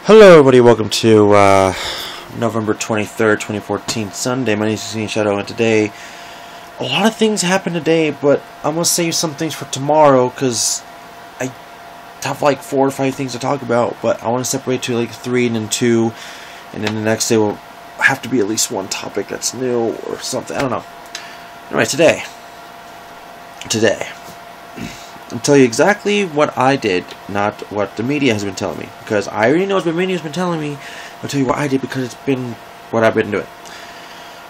Hello everybody, welcome to November 23rd, 2014, Sunday. My name is Xenia Shadow, and today, a lot of things happened today, but I'm going to save some things for tomorrow, because I have like 4 or 5 things to talk about, but I want to separate to like 3 and then 2, and then the next day will have to be at least one topic that's new or something, I don't know. Anyway, today, I'll tell you exactly what I did, not what the media has been telling me. Because I already know what the media has been telling me. I'll tell you what I did because it's been what I've been doing.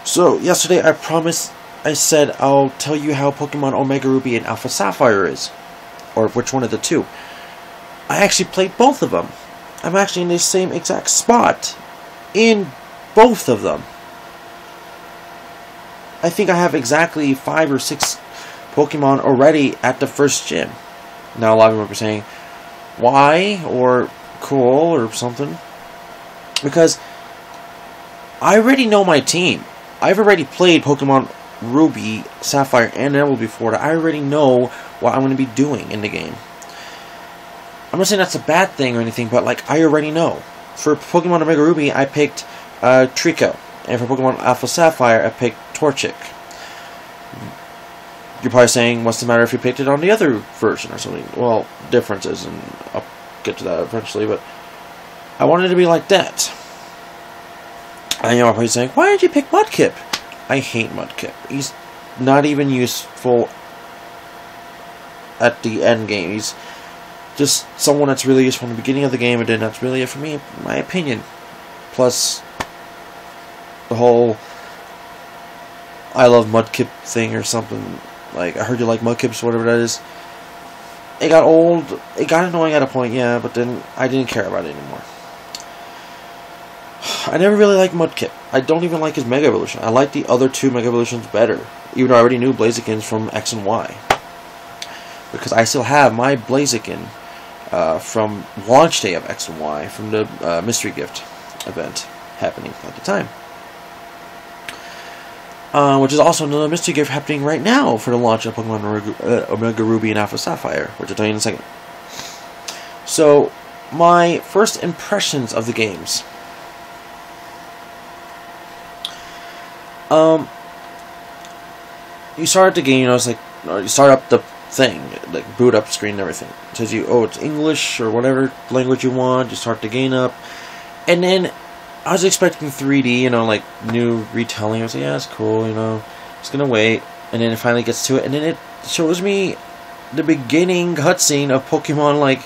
So, yesterday I promised, I said I'll tell you how Pokemon Omega Ruby and Alpha Sapphire is. Or which one of the two. I actually played both of them. I'm actually in the same exact spot in both of them. I think I have exactly 5 or 6 Pokemon already at the first gym. Now a lot of people are saying, why? Or cool or something. Because I already know my team. I've already played Pokemon Ruby, Sapphire, and Emerald before. I already know what I'm going to be doing in the game. I'm not saying that's a bad thing or anything, but like I already know. For Pokemon Omega Ruby, I picked Trico. And for Pokemon Alpha Sapphire, I picked Torchic. You're probably saying, what's the matter if you picked it on the other version or something? Well, differences, and I'll get to that eventually, but I wanted it to be like that. And you're probably saying, why did you pick Mudkip? I hate Mudkip. He's not even useful at the end game. He's just someone that's really useful in the beginning of the game, and then that's really it for me, in my opinion. Plus, the whole I love Mudkip thing or something. Like, I heard you like Mudkips, whatever that is. It got old. It got annoying at a point, yeah, but then I didn't care about it anymore. I never really liked Mudkip. I don't even like his Mega Evolution. I like the other 2 Mega Evolutions better. Even though I already knew Blazikins from X and Y. Because I still have my Blaziken from launch day of X and Y, from the Mystery Gift event happening at the time. Which is also another mystery gift happening right now for the launch of Pokemon Omega Ruby and Alpha Sapphire, which I'll tell you in a second. So, my first impressions of the games. You start the game, it's like, you start up the thing, like boot up screen and everything. It says you, it's English or whatever language you want, you start the game up, and then I was expecting 3D, like new retelling. I was like, yeah, that's cool, just gonna wait. And then it finally gets to it, and then it shows me the beginning cutscene of Pokemon like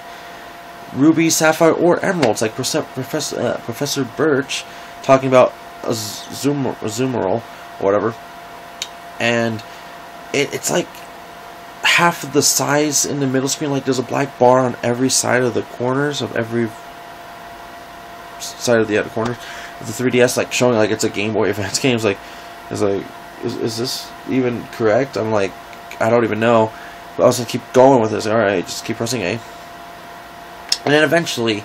Ruby, Sapphire, or Emerald. It's like Professor Birch talking about a Zoomerl, or whatever. And it's like half of the size in the middle screen. Like there's a black bar on every side of the corners of every side of the corners of the 3DS, like showing like it's a Game Boy Advance game. Is this even correct? I'm like, I don't even know, but I was gonna keep going with this. Alright, just keep pressing A, and then eventually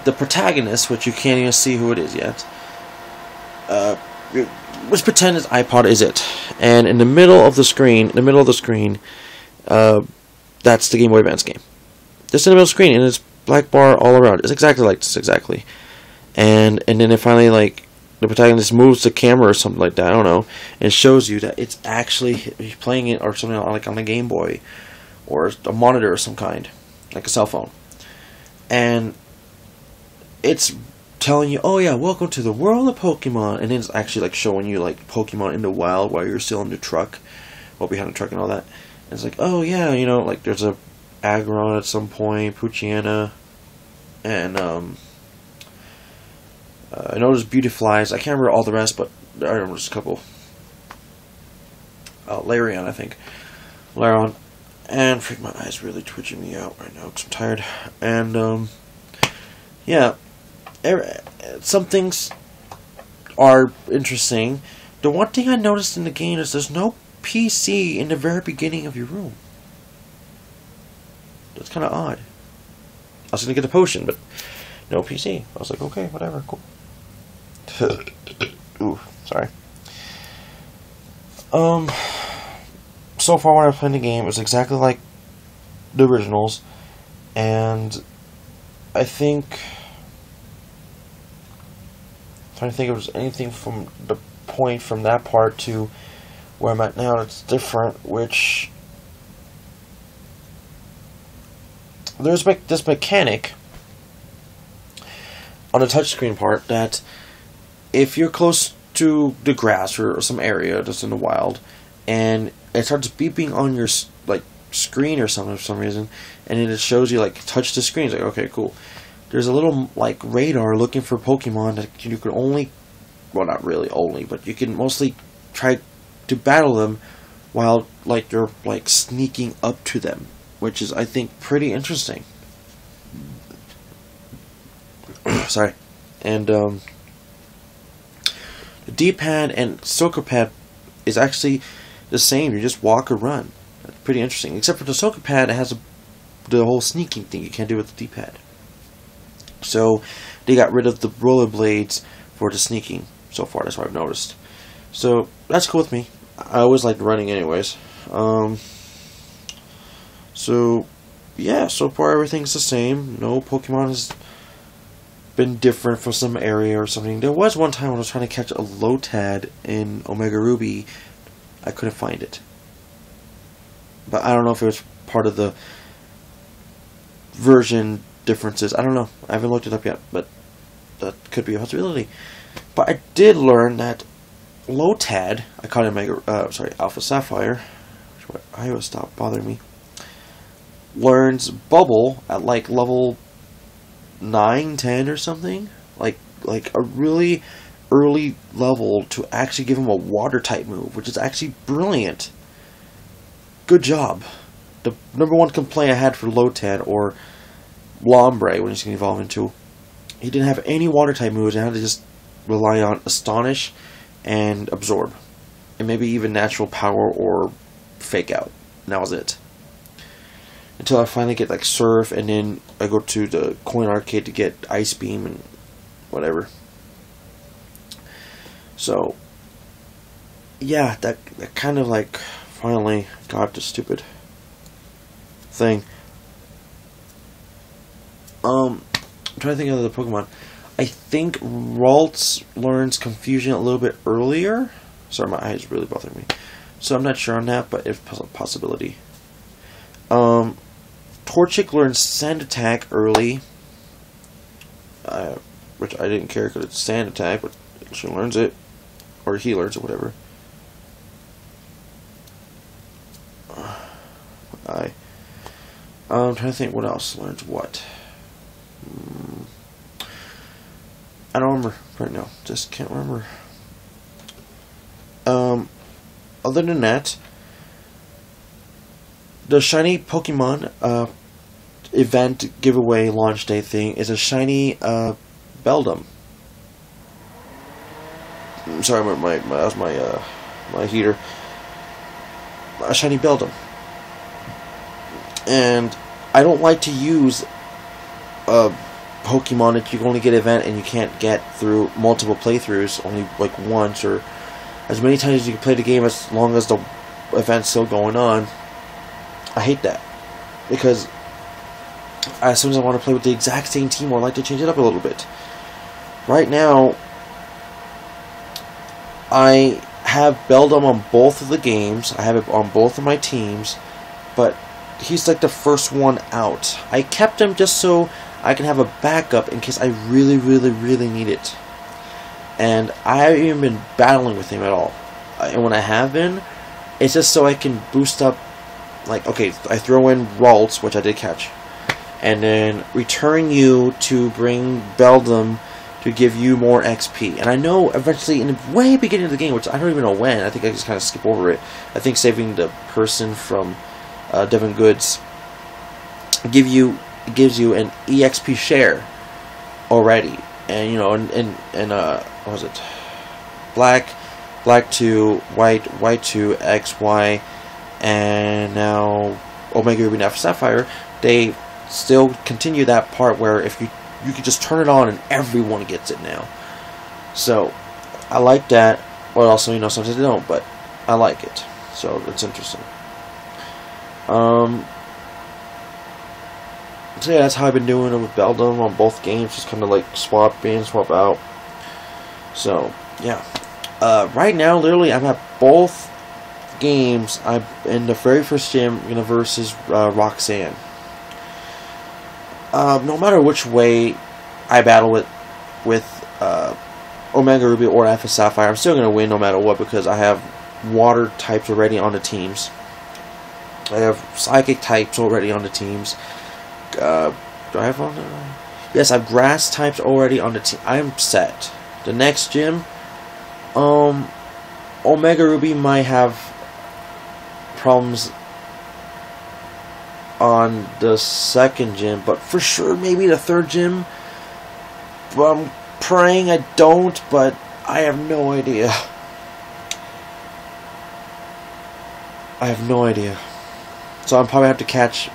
the protagonist, which you can't even see who it is yet, let's pretend his iPod is it, and in the middle of the screen, that's the Game Boy Advance game, just in the middle of the screen, and it's black bar all around. It's exactly like this, exactly. And then it finally, like, the protagonist moves the camera or something like that, I don't know, and shows you that it's actually he's playing it or something like on a Game Boy or a monitor of some kind, like a cell phone. And it's telling you, oh yeah, welcome to the world of Pokemon, and then it's actually like showing you like Pokemon in the wild while you're still in the truck, well behind the truck and all that. And it's like, oh yeah, like there's a Aggron at some point, Poochyena, and I know there's Beautiflies. I can't remember all the rest, but I remember just a couple. Larion, I think. Larion. And freak, my eyes really twitching me out right now because I'm tired. And yeah, some things are interesting. The one thing I noticed in the game is there's no PC in the very beginning of your room. That's kind of odd. I was gonna get a potion, but no PC. I was like, okay, whatever, cool. Ooh, sorry. So far when I was playing the game, it was exactly like the originals, and I think trying to think if there's anything from the point from that part to where I'm at now that's different, which there's this mechanic on the touchscreen part that if you're close to the grass or some area that's in the wild and it starts beeping on your like screen or something for some reason, and then it shows you like touch the screen, it's like, okay, cool. There's a little like radar looking for Pokemon that you can only, well, not really only, but you can mostly try to battle them while like you're like sneaking up to them, which is, I think, pretty interesting. Sorry. And the D-pad and Soaker pad is actually the same. You just walk or run. That's pretty interesting. Except for the Soaker pad, it has the whole sneaking thing you can't do with the D-pad. So they got rid of the rollerblades for the sneaking so far. That's what I've noticed. So that's cool with me. I always liked running anyways. So yeah, so far everything's the same. No Pokemon has been different from some area or something. There was one time when I was trying to catch a Lotad in Omega Ruby. I couldn't find it. But I don't know if it was part of the version differences. I don't know. I haven't looked it up yet, but that could be a possibility. But I did learn that Lotad, I caught it in Alpha Sapphire, which I always stop bothering me, learns Bubble at like level 9, 10 or something. Like a really early level to actually give him a water type move, which is actually brilliant. Good job. The number one complaint I had for Lotad or Lombre when he's going to evolve into, he didn't have any water type moves and had to just rely on Astonish and Absorb, and maybe even Natural Power or Fake Out. And that was it. Until I finally get like Surf, and then I go to the Coin Arcade to get Ice Beam and whatever. So yeah, that kind of like finally got the stupid thing. I'm trying to think of the Pokemon. I think Ralts learns Confusion a little bit earlier. Sorry, my eyes really bothering me. So I'm not sure on that, but it's a possibility. Torchic learns Sand Attack early. Which I didn't care because it's Sand Attack, but she learns it. Or he learns it, whatever. I'm trying to think what else learns what. I don't remember right now. Just can't remember. Other than that, the shiny Pokemon event giveaway launch day thing is a shiny Beldum. Sorry, that was my heater. A shiny Beldum. And I don't like to use Pokemon that you only get event and you can't get through multiple playthroughs, only like once or as many times as you can play the game as long as the event's still going on. I hate that, because as soon as I want to play with the exact same team, I like to change it up a little bit. Right now, I have Beldum on both of the games. I have it on both of my teams, but he's like the first one out. I kept him just so I can have a backup in case I really, really, really need it. And I haven't even been battling with him at all. And when I have been, it's just so I can boost up. Like, okay, I throw in Ralts, which I did catch, and then return you to bring Beldum to give you more XP. And I know eventually, in the way beginning of the game, which I don't even know when, I think I just kind of skip over it. I think saving the person from Devin Goods gives you an EXP share already. And you know, and what was it? Black 2, white 2, X, Y, and now Omega Ruby and Alpha Sapphire. They still continue that part where if you can just turn it on and everyone gets it now. So I like that. Well, also, you know, sometimes they don't, but I like it. So it's interesting. So yeah, that's how I've been doing it with Beldum on both games. Just kind of like swap in, swap out. So, yeah. Right now, literally, I'm at both games. I'm in the very first gym, versus Roxanne. No matter which way I battle with Omega Ruby or Alpha Sapphire, I'm still going to win no matter what, because I have water types already on the teams. I have psychic types already on the teams. Do I have on the... Yes, I have grass types already on the team. I am set. The next gym, Omega Ruby might have problems on the second gym, but for sure maybe the third gym. But I'm praying I don't, but I have no idea. I have no idea. So I'm probably have to catch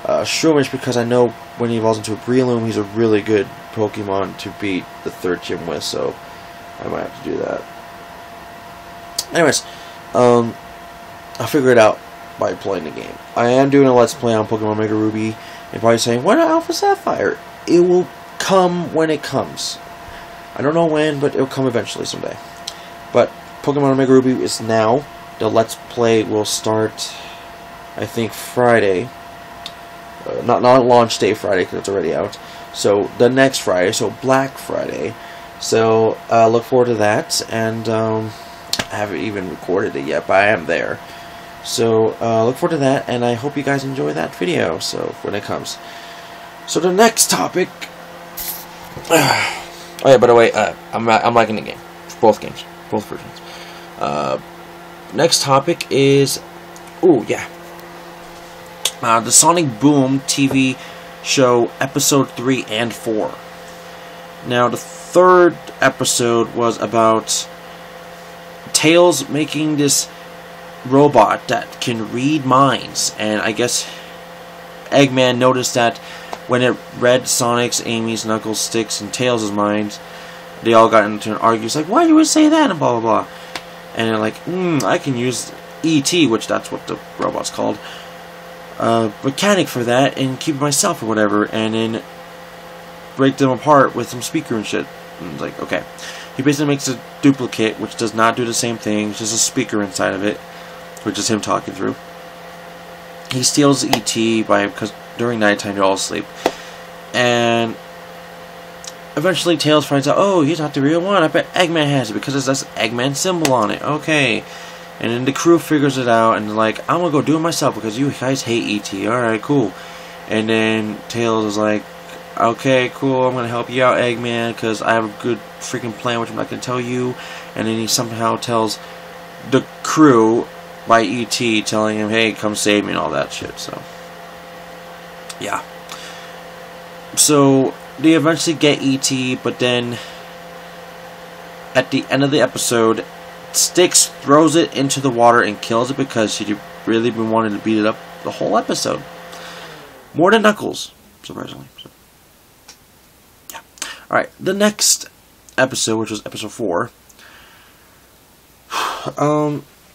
Shroomish, because I know when he evolves into a Breloom, he's a really good Pokemon to beat the third gym with, so I might have to do that. Anyways, I'll figure it out by playing the game. I am doing a Let's Play on Pokemon Omega Ruby, and probably saying, why not Alpha Sapphire? It will come when it comes. I don't know when, but it'll come eventually someday. But Pokemon Omega Ruby is now. The Let's Play will start, I think, Friday. Not launch day Friday, because it's already out. So the next Friday, so Black Friday. So look forward to that. And I haven't even recorded it yet, but I am there. So look forward to that, and I hope you guys enjoy that video. So when it comes. So the next topic. Oh yeah, by the way, I'm liking the game, both games, both versions. Next topic is, the Sonic Boom TV show episode 3 and 4. Now the third episode was about Tails making this robot that can read minds, and I guess Eggman noticed that when it read Sonic's, Amy's, Knuckles, Sticks, and Tails' minds, they all got into an argument. It's like, why do you say that? And blah, blah, blah. And they're like, I can use E.T., which that's what the robot's called, mechanic for that, and keep it myself or whatever, and then break them apart with some speaker and shit. And it's like, okay. He basically makes a duplicate, which does not do the same thing. It's just a speaker inside of it, which is him talking through. He steals E.T. because during nighttime they're all asleep, and eventually Tails finds out, oh, he's not the real one. I bet Eggman has it because it says Eggman symbol on it. Okay, and then the crew figures it out, and they're like, I'm gonna go do it myself because you guys hate E.T. All right, cool. And then Tails is like, okay, cool. I'm gonna help you out, Eggman, because I have a good freaking plan, which I'm not gonna tell you. And then he somehow tells the crew by E.T. telling him, hey, come save me and all that shit. So yeah. So they eventually get E.T., but then at the end of the episode, Styx throws it into the water and kills it because she'd really been wanting to beat it up the whole episode. More than Knuckles, surprisingly. So, yeah. Alright, the next episode, which was episode 4,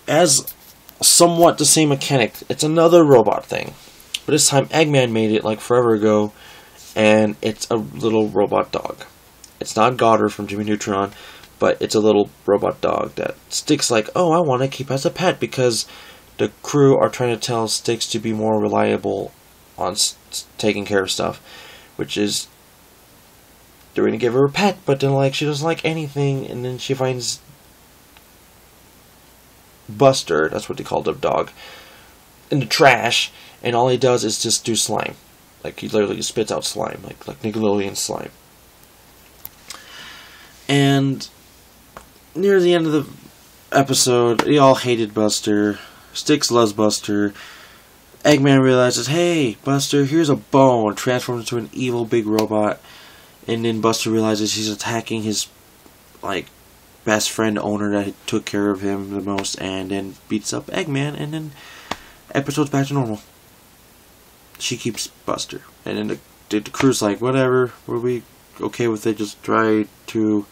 has somewhat the same mechanic. It's another robot thing. But this time, Eggman made it like forever ago, and it's a little robot dog. It's not Goddard from Jimmy Neutron, but it's a little robot dog that Styx like, oh, I want to keep as a pet, because the crew are trying to tell Styx to be more reliable on taking care of stuff, which is they're going to give her a pet, but then like she doesn't like anything, and then she finds Buster, that's what they call the dog, in the trash, and all he does is just do slime. Like, he literally spits out slime, like Nickelodeon slime. And near the end of the episode, they all hated Buster. Styx loves Buster. Eggman realizes, hey, Buster, here's a bone, transforms into an evil big robot. And then Buster realizes he's attacking his, like, best friend owner that took care of him the most, and then beats up Eggman, and then episode's back to normal. She keeps Buster, and then the crew's like, whatever, we'll be okay with it, just try to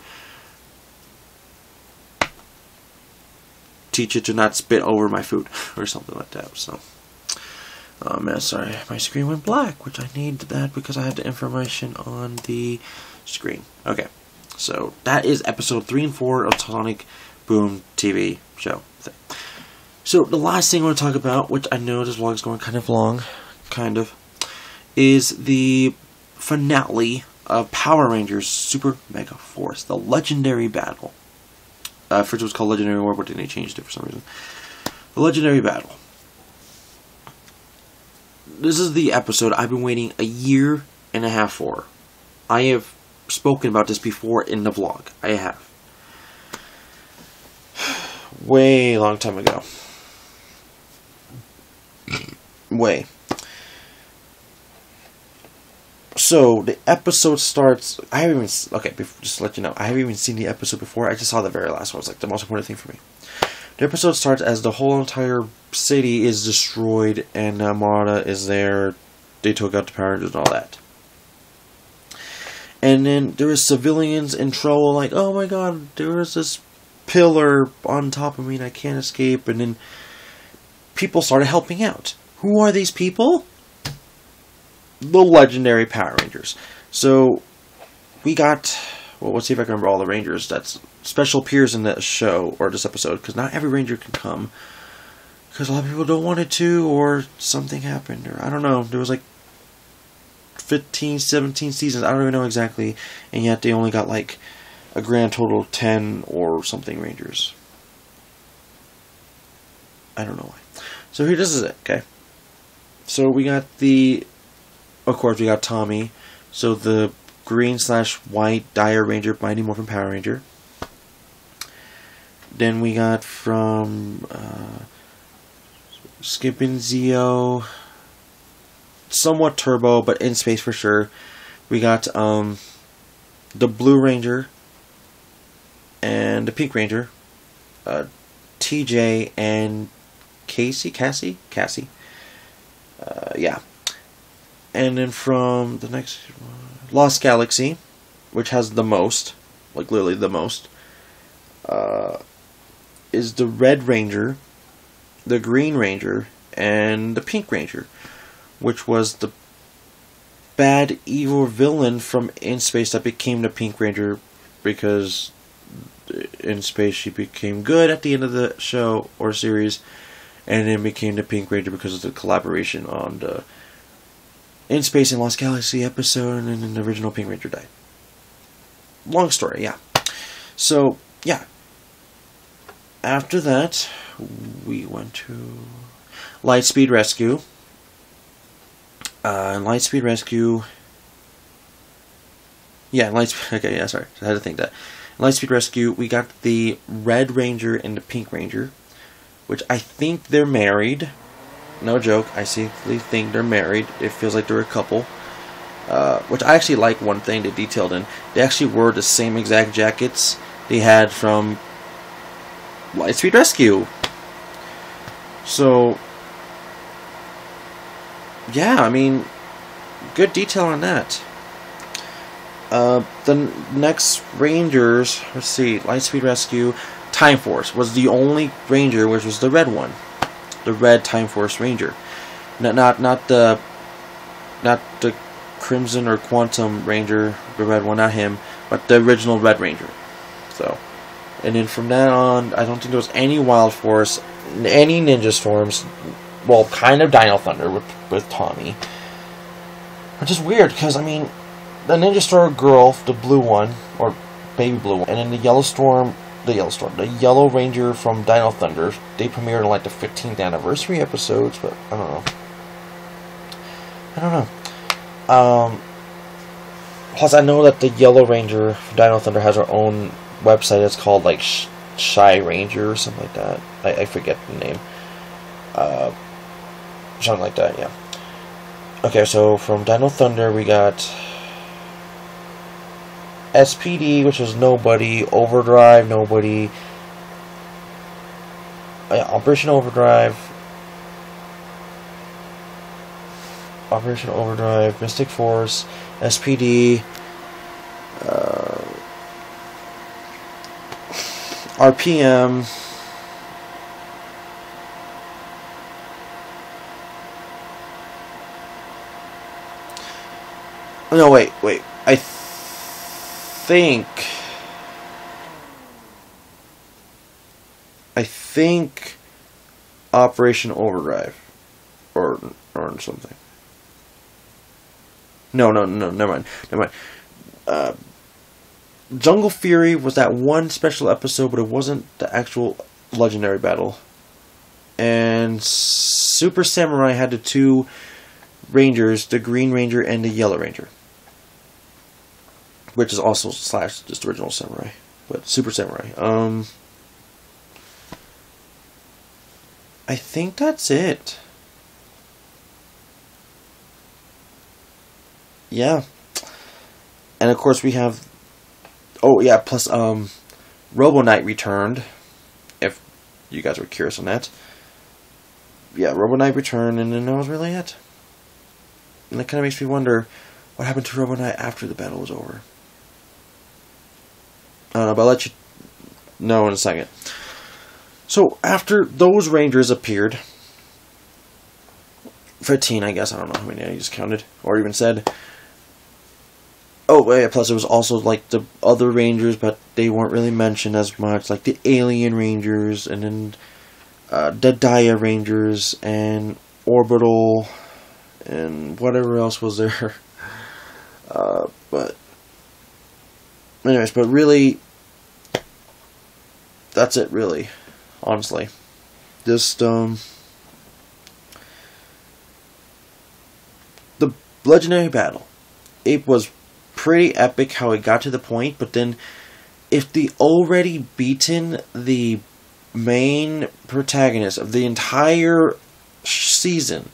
teach it to not spit over my food, or something like that. So, oh man, sorry, my screen went black, which I need that because I have the information on the screen. Okay, So that is episode 3 and 4 of Sonic Boom TV show thing. So the last thing I want to talk about, which I know this vlog is going kind of long, is the finale of Power Rangers Super Mega Force, the Legendary Battle. First it was called Legendary War, but then they changed it for some reason. The Legendary Battle. This is the episode I've been waiting a year and a half for. I have spoken about this before in the vlog. I have. Way long time ago. Way. So, the episode starts... I haven't even... Okay, just to let you know. I haven't even seen the episode before. I just saw the very last one. It was like the most important thing for me. The episode starts as the whole entire city is destroyed and Amada is there. They took out the Power Rangers and all that. And then there is civilians in trouble, like, oh my god, there is this pillar on top of me and I can't escape. And then people started helping out. Who are these people? The Legendary Power Rangers. So, we got... Well, let's see if I can remember all the Rangers that's special appears in this show, or this episode, because not every Ranger can come. Because a lot of people don't want it to, or something happened, or I don't know. There was like 15, 17 seasons, I don't even know exactly, and yet they only got like a grand total of 10 or something Rangers. I don't know why. So here, this is it, okay? So we got of course, we got Tommy. So the green/white Dire Ranger, Mighty Morphin Power Ranger. Then we got from Skip and Zeo, somewhat Turbo, but in space for sure. We got the Blue Ranger and the Pink Ranger, TJ and Cassie. Yeah. And then from the next Lost Galaxy, which has the most, like literally the most, is the Red Ranger, the Green Ranger, and the Pink Ranger, which was the bad evil villain from In Space that became the Pink Ranger, because in space she became good at the end of the show or series, and then became the Pink Ranger because of the collaboration on the In Space and Lost Galaxy episode, and then the original Pink Ranger died. Long story, yeah. So, yeah. After that, we went to Lightspeed Rescue. Lightspeed Rescue... Yeah, okay, yeah, sorry. I had to think that. Lightspeed Rescue, we got the Red Ranger and the Pink Ranger, which I think they're married. No joke, I secretly think they're married. It feels like they're a couple. Which I actually like one thing they detailed in. They actually wore the same exact jackets they had from Lightspeed Rescue. So, yeah, I mean, good detail on that. The next Rangers, let's see, Lightspeed Rescue, Time Force was the only Ranger, which was the red one. The red Time Force Ranger, not the Crimson or Quantum Ranger, the red one, not him, but the original Red Ranger. So, and then from that on, I don't think there was any Wild Force, any Ninja Storms. Well, kind of Dino Thunder with Tommy, which is weird because I mean, the Ninja Storm girl, the blue one or baby blue one, and then the Yellow Ranger from Dino Thunder, they premiered in like the 15th anniversary episodes, but I don't know. Plus I know that the Yellow Ranger from Dino Thunder has her own website. It's called like Shy Ranger or something like that. I forget the name. Something like that, yeah. Okay, so from Dino Thunder we got SPD, which was nobody. Overdrive, nobody. Operation Overdrive, Mystic Force, SPD, RPM, no, wait, I think I think Operation Overdrive or something. No, never mind. Jungle Fury was that one special episode, but it wasn't the actual legendary battle. And Super Samurai had the two Rangers, the Green Ranger and the Yellow Ranger, which is also / just original Samurai, but Super Samurai. I think that's it. Yeah. And of course we have, oh yeah, plus Robo Knight returned, if you guys were curious on that. Yeah, Robo Knight returned, and then that was really it. And it kind of makes me wonder what happened to Robo Knight after the battle was over. I don't know, but I'll let you know in a second. So, after those Rangers appeared, 15, I guess, I don't know how many I just counted, or even said. Oh, yeah, plus it was also, like, the other Rangers, but they weren't really mentioned as much, like the Alien Rangers, and then the Dia Rangers, and Orbital, and whatever else was there. But anyways, but really, that's it, really, honestly. Just, the Legendary Battle, it was pretty epic how it got to the point, but then if they already beaten the main protagonist of the entire season,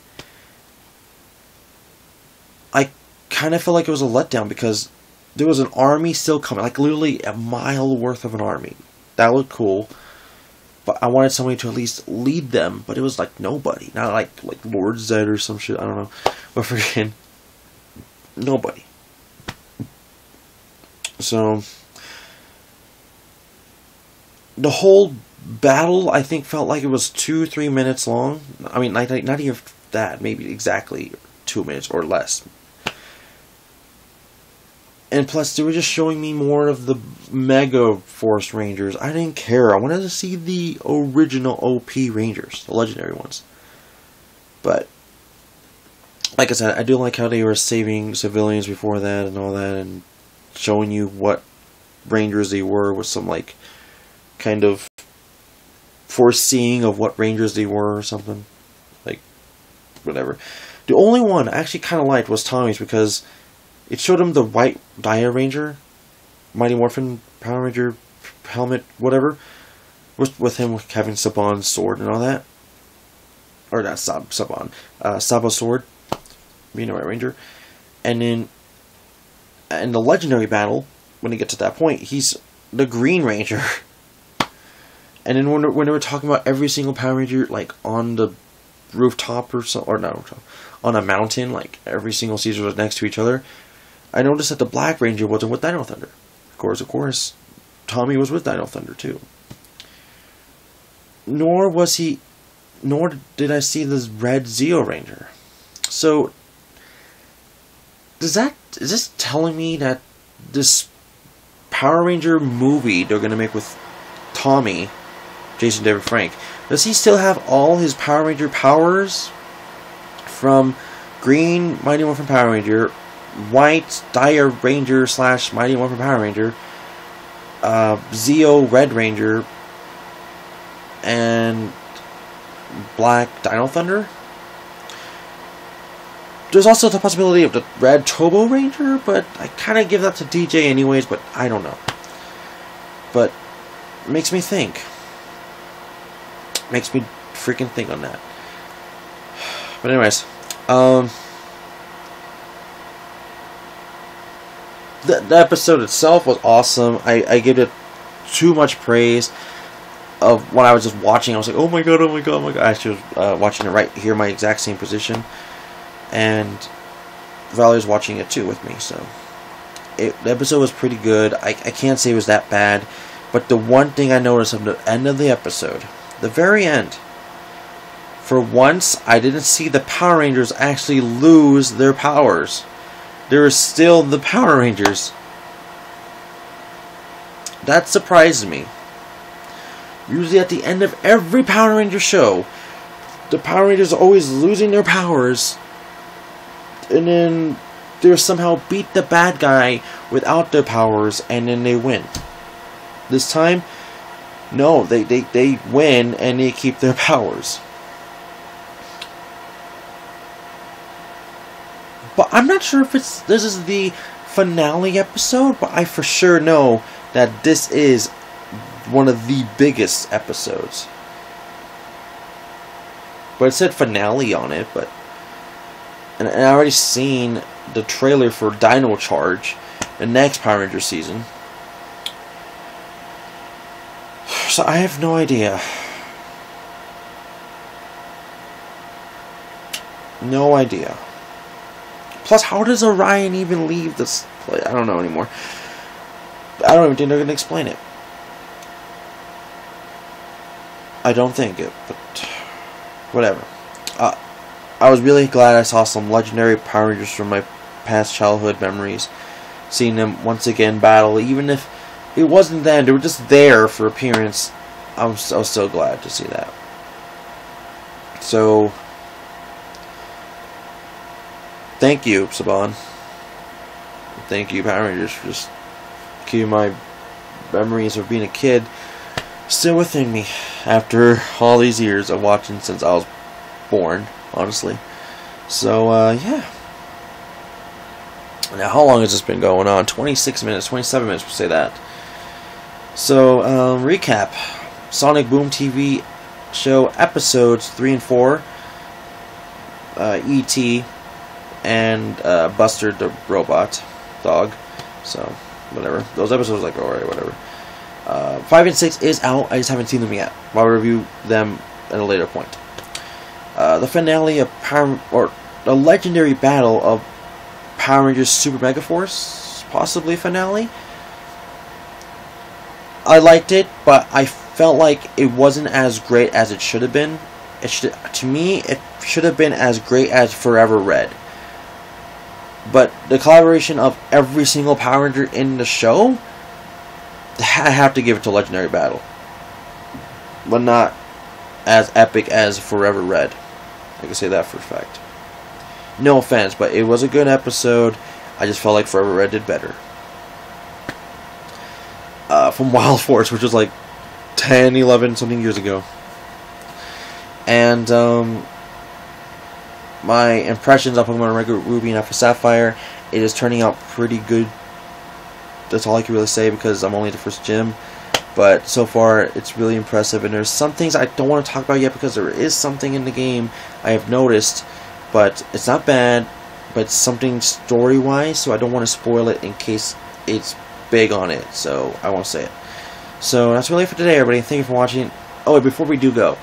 I kind of felt like it was a letdown, because there was an army still coming, like literally a mile worth of an army. That looked cool, but I wanted somebody to at least lead them, but it was like nobody. Not like Lord Zed or some shit, I don't know, but freaking nobody. So the whole battle, I think, felt like it was 2-3 minutes long. I mean, not even that, maybe exactly 2 minutes or less. And plus, they were just showing me more of the Mega Force Rangers. I didn't care. I wanted to see the original OP Rangers, the legendary ones. But like I said, I do like how they were saving civilians before that and all that, and showing you what Rangers they were with some, like, kind of foreseeing of what Rangers they were or something. Like, whatever. The only one I actually kind of liked was Tommy's, because it showed him the white Dia Ranger, Mighty Morphin Power Ranger helmet, whatever, with him having Saban's sword and all that. Or not Saban, Saba's sword, being a White Ranger. And then in the legendary battle, when you get to that point, he's the Green Ranger. And then when they were talking about every single Power Ranger, like on the rooftop or so, or not rooftop, on a mountain, like every single Caesar was next to each other, I noticed that the Black Ranger wasn't with Dino Thunder. Of course, Tommy was with Dino Thunder too. Nor did I see this red Zeo Ranger. So, is this telling me that this Power Ranger movie they're going to make with Tommy, Jason David Frank, does he still have all his Power Ranger powers from Green Mighty Morphin Power Ranger, White Dia Ranger / Mighty Morphin Power Ranger, Zeo Red Ranger, and Black Dino Thunder? There's also the possibility of the Red Turbo Ranger, but I kind of give that to DJ anyways, but I don't know. But it makes me think. Makes me freaking think on that. But anyways, the episode itself was awesome. I give it too much praise. Of when I was just watching, I was like, oh my god. I actually was watching it right here, my exact same position. And Valerie was watching it too with me, so the episode was pretty good. I can't say it was that bad, but the one thing I noticed at the end of the episode, the very end, for once I didn't see the Power Rangers actually lose their powers. There were still the Power Rangers. That surprised me. Usually at the end of every Power Ranger show, the Power Rangers are always losing their powers, and then they somehow beat the bad guy without their powers, and then they win. This time, no, they win and they keep their powers. But I'm not sure if this is the finale episode, but I for sure know that this is one of the biggest episodes. But it said finale on it, but and I already seen the trailer for Dino Charge, the next Power Ranger season. So I have no idea. No idea. Plus, how does Orion even leave this place? I don't know anymore. I don't even think they're going to explain it. I don't think it, but whatever. I was really glad I saw some legendary Power Rangers from my past childhood memories. Seeing them once again battle, even if it wasn't them, they were just there for appearance. I was so glad to see that. So, thank you, Saban. Thank you, Power Rangers, for just keeping my memories of being a kid still within me after all these years of watching since I was born, honestly. So, yeah. Now, how long has this been going on? 26 minutes, 27 minutes, we'll say that. So, recap. Sonic Boom TV show episodes 3 and 4. E.T. and Buster the Robot Dog. So, whatever. Those episodes, like, alright, whatever. 5 and 6 is out. I just haven't seen them yet. I'll review them at a later point. The finale of the legendary battle of Power Rangers Super Mega Force, possibly finale. I liked it, but I felt like it wasn't as great as it should have been. To me, it should have been as great as Forever Red. But the collaboration of every single Power Ranger in the show, I have to give it to Legendary Battle. But not as epic as Forever Red. I can say that for a fact. No offense, but it was a good episode. I just felt like Forever Red did better. From Wild Force, which was like 10, 11 something years ago. And my impressions of Pokemon Red, Ruby, and Alpha Sapphire, it is turning out pretty good. That's all I can really say because I'm only at the first gym. But so far, it's really impressive. And there's some things I don't want to talk about yet because there is something in the game I have noticed. But it's not bad, but it's something story-wise, so I don't want to spoil it in case it's big on it. So I won't say it. So that's really it for today, everybody. Thank you for watching. Oh, wait, before we do go,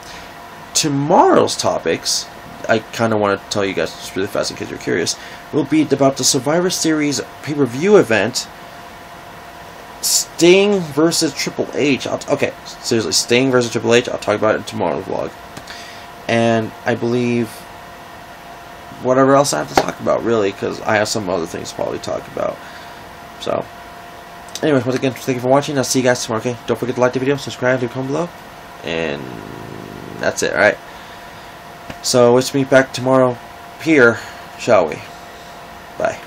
tomorrow's topics, I kind of want to tell you guys just really fast in case you're curious, will be about the Survivor Series pay-per-view event, Sting versus Triple H. Okay, seriously, Sting versus Triple H. I'll talk about it in tomorrow's vlog. And I believe whatever else I have to talk about, really, because I have some other things to probably talk about. So, anyways, once again, thank you for watching. I'll see you guys tomorrow, okay? Don't forget to like the video, subscribe, leave a comment below. And that's it, alright? So, let's meet back tomorrow here, shall we? Bye.